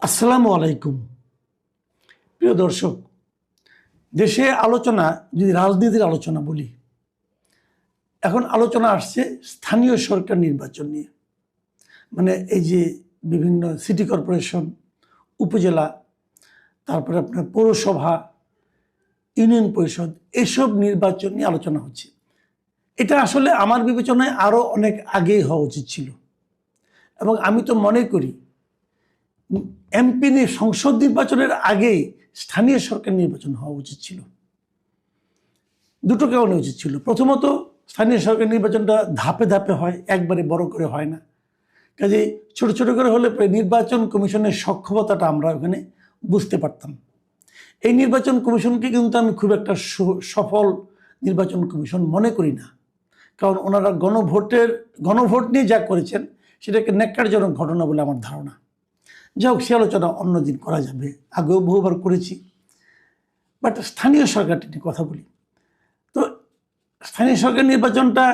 আসসালামু আলাইকুম। প্রিয় দর্শক, দেশে আলোচনা, যদি রাজনীতির আলোচনা বলি, এখন আলোচনা আসছে স্থানীয় সরকার নির্বাচন নিয়ে। মানে এই যে বিভিন্ন সিটি কর্পোরেশন, উপজেলা, তারপরে আপনার পৌরসভা, ইউনিয়ন পরিষদ, এসব নির্বাচন নিয়ে আলোচনা হচ্ছে। এটা আসলে আমার বিবেচনায় আরও অনেক আগেই হওয়া উচিত ছিল। এবং আমি তো মনে করি এমপি সংসদ নির্বাচনের আগেই স্থানীয় সরকার নির্বাচন হওয়া উচিত ছিল। দুটো কারণে উচিত ছিল। প্রথমত, স্থানীয় সরকার নির্বাচনটা ধাপে ধাপে হয়, একবারে বড় করে হয় না। কাজে ছোট ছোট করে হলে নির্বাচন কমিশনের সক্ষমতাটা আমরা ওখানে বুঝতে পারতাম। এই নির্বাচন কমিশনকে কিন্তু আমি খুব একটা সফল নির্বাচন কমিশন মনে করি না। কারণ ওনারা গণভোট নিয়ে যা করেছেন সেটাকে ন্যাক্কারজনক ঘটনা বলে আমার ধারণা। যাই হোক, সে আলোচনা অন্যদিন করা যাবে, আগেও বহুবার করেছি। বাট স্থানীয় সরকারটি নিয়ে কথা বলি। তো স্থানীয় সরকার নির্বাচনটা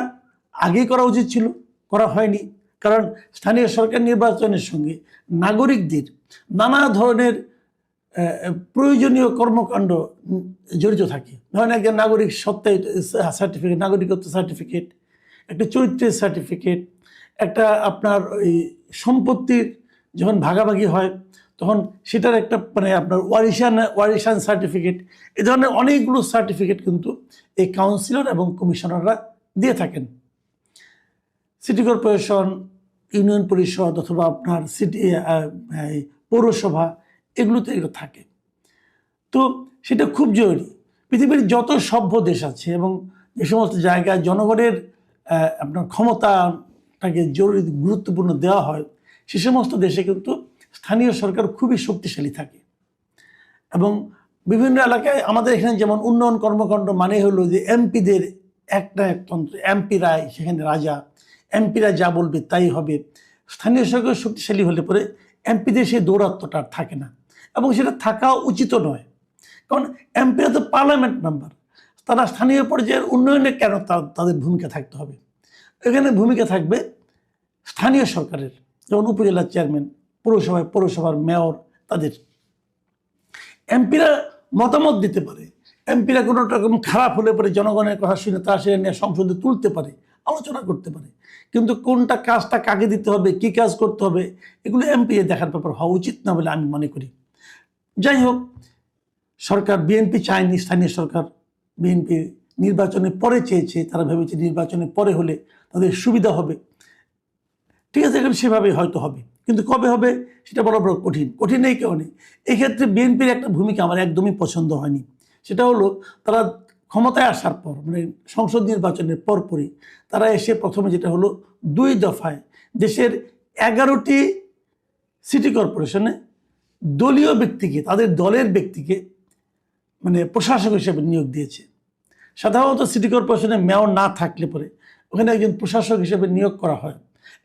আগেই করা উচিত ছিল, করা হয়নি। কারণ স্থানীয় সরকার নির্বাচনের সঙ্গে নাগরিকদের নানা ধরনের প্রয়োজনীয় কর্মকাণ্ড জড়িত থাকে। ধরেন একজন নাগরিক সত্ত্বের সার্টিফিকেট, নাগরিকত্ব সার্টিফিকেট, একটা চরিত্রের সার্টিফিকেট, একটা আপনার ওই সম্পত্তির যখন ভাগাভাগি হয় তখন সেটার একটা আপনার ওয়ারিশান সার্টিফিকেট, এ ধরনের অনেকগুলো সার্টিফিকেট কিন্তু এই কাউন্সিলর এবং কমিশনাররা দিয়ে থাকেন। সিটি কর্পোরেশন, ইউনিয়ন পরিষদ অথবা আপনার পৌরসভা, এগুলোতে এগুলো থাকে। তো সেটা খুব জরুরি। পৃথিবীর যত সভ্য দেশ আছে এবং যে সমস্ত জায়গায় জনগণের আপনার ক্ষমতাটাকে জরুরি গুরুত্বপূর্ণ দেওয়া হয়, সে সমস্ত দেশে কিন্তু স্থানীয় সরকার খুবই শক্তিশালী থাকে। এবং বিভিন্ন এলাকায় আমাদের এখানে যেমন উন্নয়ন কর্মকাণ্ড মানে হলো যে এমপিদের একটা একতন্ত্র, এমপিরা সেখানে রাজা, এমপিরা যা বলবে তাই হবে। স্থানীয় সরকার শক্তিশালী হলে পরে এমপিদের সেই দৌরাত্মটা আর থাকে না, এবং সেটা থাকা উচিত নয়। কারণ এমপিরা তো পার্লামেন্ট মেম্বার, তারা স্থানীয় পর্যায়ের উন্নয়নে কেন তাদের ভূমিকা থাকতে হবে? এখানে ভূমিকা থাকবে স্থানীয় সরকারের, যেমন উপজেলার চেয়ারম্যান, পৌরসভার মেয়র, তাদের। এমপিরা মতামত দিতে পারে, এমপিরা কোনো রকম খারাপ হলে পরে জনগণের কথা শুনে তা সে নিয়ে সংসদে তুলতে পারে, আলোচনা করতে পারে। কিন্তু কোনটা কাজটা কাকে দিতে হবে, কি কাজ করতে হবে, এগুলো এমপি দেখার ব্যাপার হওয়া উচিত না বলে আমি মনে করি। যাই হোক, সরকার বিএনপি চায়নি স্থানীয় সরকার, বিএনপি নির্বাচনে পরে চেয়েছে। তারা ভেবেছে নির্বাচনে পরে হলে তাদের সুবিধা হবে। ঠিক আছে, এখন সেভাবেই হয়তো হবে, কিন্তু কবে হবে সেটা বড় কঠিন এই কারণে। এক্ষেত্রে বিএনপির একটা ভূমিকা আমার একদমই পছন্দ হয়নি। সেটা হলো, তারা ক্ষমতায় আসার পর সংসদ নির্বাচনের পরপরই তারা এসে প্রথমে যেটা হলো 2 দফায় দেশের 11টি সিটি কর্পোরেশনে দলীয় ব্যক্তিকে, তাদের দলের ব্যক্তিকে প্রশাসক হিসেবে নিয়োগ দিয়েছে। সাধারণত সিটি কর্পোরেশনে মেয়র না থাকলে পরে ওখানে একজন প্রশাসক হিসেবে নিয়োগ করা হয়,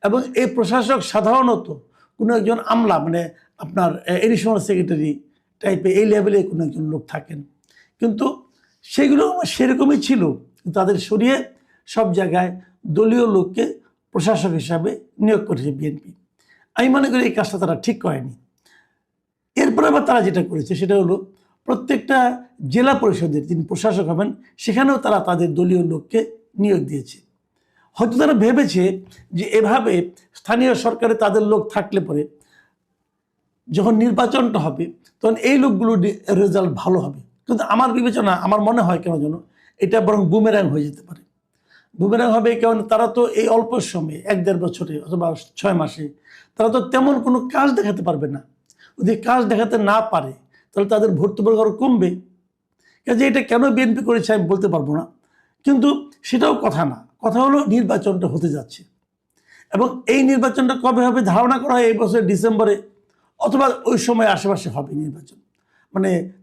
এবং এই প্রশাসক সাধারণত কোনো একজন আমলা, আপনার এডিশনাল সেক্রেটারি টাইপের এই লেভেলে কোনো একজন লোক থাকেন। কিন্তু সেগুলো সেরকমই ছিল, তাদের সরিয়ে সব জায়গায় দলীয় লোককে প্রশাসক হিসাবে নিয়োগ করেছে বিএনপি। আমি মনে করি এই কাজটা তারা ঠিক করেনি। এরপরে আবার তারা যেটা করেছে সেটা হলো, প্রত্যেকটা জেলা পরিষদের যিনি প্রশাসক হবেন সেখানেও তারা তাদের দলীয় লোককে নিয়োগ দিয়েছে। হয়তো তারা ভেবেছে যে এভাবে স্থানীয় সরকারে তাদের লোক থাকলে পরে যখন নির্বাচনটা হবে তখন এই লোকগুলোর রেজাল্ট ভালো হবে। কিন্তু আমার বিবেচনা, আমার মনে হয় কেন যেন এটা বরং বুমেরাং হয়ে যেতে পারে। বুমেরাং হবে কারণ তারা তো এই অল্প সময়ে 1-1.5 বছরে অথবা 6 মাসে তারা তো তেমন কোনো কাজ দেখাতে পারবে না। যদি কাজ দেখাতে না পারে তাহলে তাদের ভর্তি আরও কমবে। কাজে এটা কেন বিএনপি করেছে আমি বলতে পারবো না, কিন্তু সেটাও কথা না। কথা হলো নির্বাচনটা হতে যাচ্ছে, এবং এই নির্বাচনটা কবে হবে ধারণা করা হয় এই বছর ডিসেম্বরে অথবা ওই সময় আশেপাশে হবে নির্বাচন।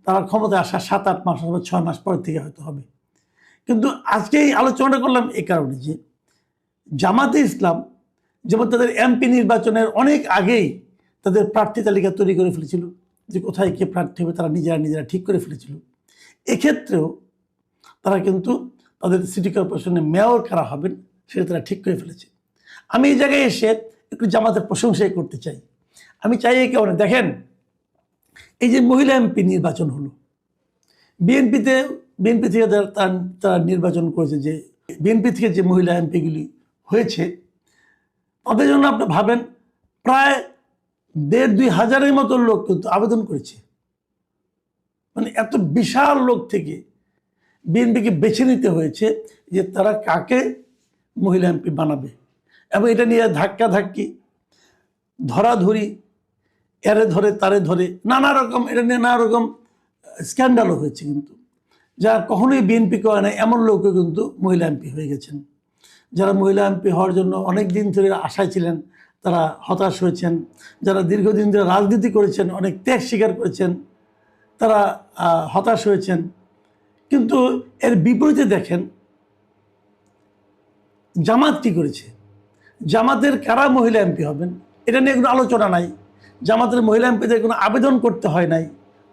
তারা ক্ষমতায় আসা 7-8 মাস অথবা 6 মাস পর থেকে হয়তো হবে। কিন্তু আজকে এই আলোচনাটা করলাম এই কারণে যে জামাতে ইসলাম যেমন তাদের এমপি নির্বাচনের অনেক আগেই তাদের প্রার্থী তালিকা তৈরি করে ফেলেছিল, যে কোথায় কে প্রার্থী হবে তারা নিজেরা ঠিক করে ফেলেছিল। এক্ষেত্রেও তারা কিন্তু তাদের সিটি কর্পোরেশনে মেয়র কারা হবেন সেটা তারা ঠিক করে ফেলেছে। আমি এই জায়গায় এসে একটু জামাতের প্রশংসাই করতে চাই। আমি চাই এই কারণে, দেখেন এই যে মহিলা এমপি নির্বাচন হলো, বিএনপিতে বিএনপি থেকে তারা নির্বাচন করেছে, যে বিএনপি থেকে যে মহিলা এমপিগুলি হয়েছে তাদের জন্য আপনি ভাবেন প্রায় 1,500-2,000-এর মতো লোক কিন্তু আবেদন করেছে। মানে এত বিশাল লোক থেকে বিএনপিকে বেছে নিতে হয়েছে যে তারা কাকে মহিলা এমপি বানাবে, এবং এটা নিয়ে ধাক্কাধাক্কি, ধরাধরি, এরে ধরে তারে ধরে নানা রকম, এটা নিয়ে নানা রকম স্ক্যান্ডালও হয়েছে, কিন্তু যা কখনোই বিএনপি করে না এমন লোকও কিন্তু মহিলা এমপি হয়ে গেছেন। যারা মহিলা এমপি হওয়ার জন্য অনেক দিন ধরে আশায় ছিলেন তারা হতাশ হয়েছেন। যারা দীর্ঘদিন ধরে রাজনীতি করেছেন, অনেক ত্যাগ স্বীকার করেছেন, তারা হতাশ হয়েছেন। কিন্তু এর বিপরীতে দেখেন জামাত কি করেছে। জামাতের কারা মহিলা এমপি হবেন এটা নিয়ে কোনো আলোচনা নাই। জামাতের মহিলা এমপিদের কোনো আবেদন করতে হয় নাই,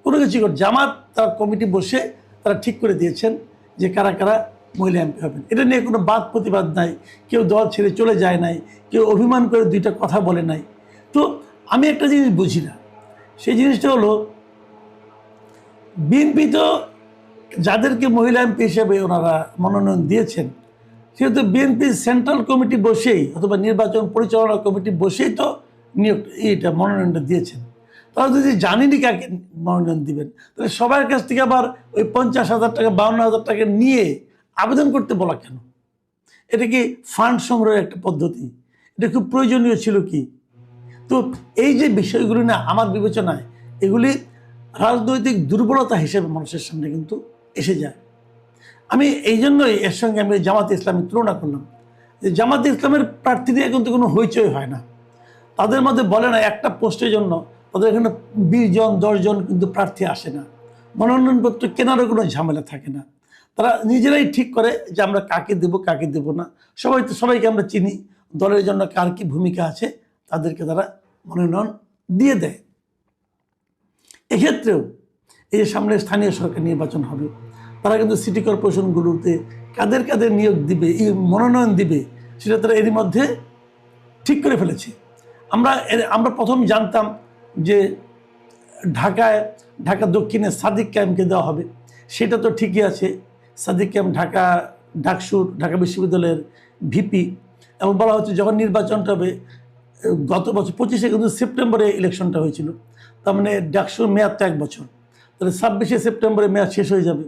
কোনো কিছু করে জামাত তার কমিটি বসে তারা ঠিক করে দিয়েছেন যে কারা কারা মহিলা এমপি হবেন। এটা নিয়ে কোনো বাদ প্রতিবাদ নাই, কেউ দল ছেড়ে চলে যায় নাই, কেউ অভিমান করে দুইটা কথা বলে নাই। তো আমি একটা জিনিস বুঝি না, সেই জিনিসটা হলো বিএনপি তো যাদেরকে মহিলা এমপি হিসেবে ওনারা মনোনয়ন দিয়েছেন সেহেতু বিএনপি সেন্ট্রাল কমিটি বসেই অথবা নির্বাচন পরিচালনা কমিটি বসেই তো এইটা মনোনয়নটা দিয়েছেন। তারা যদি জানেনি কাকে মনোনয়ন দিবেন তাহলে সবার কাছ থেকে আবার ওই 50,000 টাকা 52,000 টাকা নিয়ে আবেদন করতে বলা কেন? এটা কি ফান্ড সংগ্রহের একটা পদ্ধতি? এটা খুব প্রয়োজনীয় ছিল কি? তো এই যে বিষয়গুলি না আমার বিবেচনায় এগুলি রাজনৈতিক দুর্বলতা হিসেবে মানুষের সামনে কিন্তু এসে যায়। আমি এই জন্যই এর সঙ্গে আমি জামাতে ইসলামের তুলনা করলাম যে জামাতে ইসলামের প্রার্থী দিয়ে কিন্তু কোনো হইচই হয় না। তাদের মধ্যে বলে না একটা পোস্টের জন্য তাদের এখানে 20 জন 10 জন কিন্তু প্রার্থী আসে না, মনোনয়নপত্র কেনারও কোনো ঝামেলা থাকে না। তারা নিজেরাই ঠিক করে যে আমরা কাকে দেব কাকে দেব না। সবাইকে আমরা চিনি, দলের জন্য কার কি ভূমিকা আছে তাদেরকে তারা মনোনয়ন দিয়ে দেয়। এক্ষেত্রেও এই যে সামনে স্থানীয় সরকার নির্বাচন হবে, তারা কিন্তু সিটি কর্পোরেশনগুলোতে কাদের কাদের নিয়োগ দিবে, এই মনোনয়ন দিবে সেটা তারা এরই মধ্যে ঠিক করে ফেলেছে। আমরা প্রথম জানতাম যে ঢাকা দক্ষিণে সাদিক কায়েমকে দেওয়া হবে, সেটা তো ঠিকই আছে। সাদিক কায়েম ঢাকা বিশ্ববিদ্যালয়ের ভিপি, এবং বলা হচ্ছে যখন নির্বাচনটা হবে গত বছর 25শে কিন্তু সেপ্টেম্বরে ইলেকশনটা হয়েছিল, তার মানে ডাকসুর মেয়াদ তো 1 বছর, তাহলে 26শে সেপ্টেম্বরে মেয়াদ শেষ হয়ে যাবে,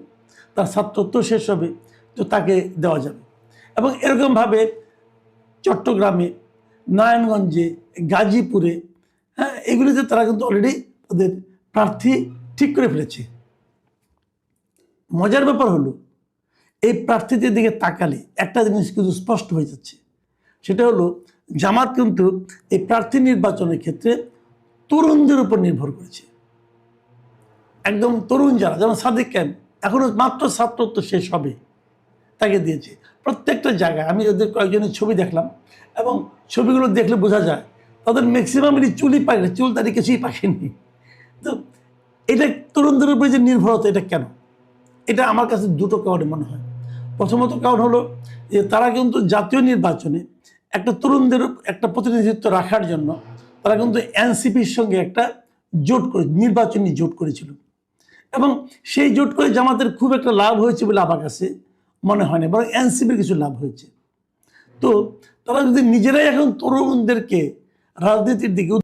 তার ছাত্রত্ব শেষ হবে, তো তাকে দেওয়া যাবে। এবং এরকমভাবে চট্টগ্রামে, নারায়ণগঞ্জে, গাজীপুরে, হ্যাঁ, এগুলিতে তারা কিন্তু অলরেডি তাদের প্রার্থী ঠিক করে ফেলেছে। মজার ব্যাপার হলো এই প্রার্থীদের দিকে তাকালে একটা জিনিস কিন্তু স্পষ্ট হয়ে যাচ্ছে, সেটা হলো জামাত কিন্তু এই প্রার্থী নির্বাচনের ক্ষেত্রে তরুণদের উপর নির্ভর করেছে। একদম তরুণ যারা, যেমন সাদিক কায়েম এখনো মাত্র ছাত্রত্ব শেষ হবে, তাকে দিয়েছে। প্রত্যেকটা জায়গায় আমি ওদের কয়েকজনের ছবি দেখলাম, এবং ছবিগুলো দেখলে বোঝা যায় তাদের ম্যাক্সিমামেরই চুলই পাকে, চুল তাদের কিছুই পাকেনি। তো এটা তরুণদের উপরে যে নির্ভরতা, এটা কেন? এটা আমার কাছে দুটো কারণে মনে হয়। প্রথমত কারণ হলো যে তারা কিন্তু জাতীয় নির্বাচনে একটা তরুণদের একটা প্রতিনিধিত্ব রাখার জন্য তারা কিন্তু এনসিপির সঙ্গে একটা নির্বাচনী জোট করেছিল, এবং সেই জোট করে জামাতের খুব একটা লাভ হয়েছে বলে আমার কাছে মনে হয় না, বরং এনসিপির কিছু লাভ হয়েছে। তো তারা যদি নিজেরাই এখন তরুণদেরকে রাজনীতির দিকে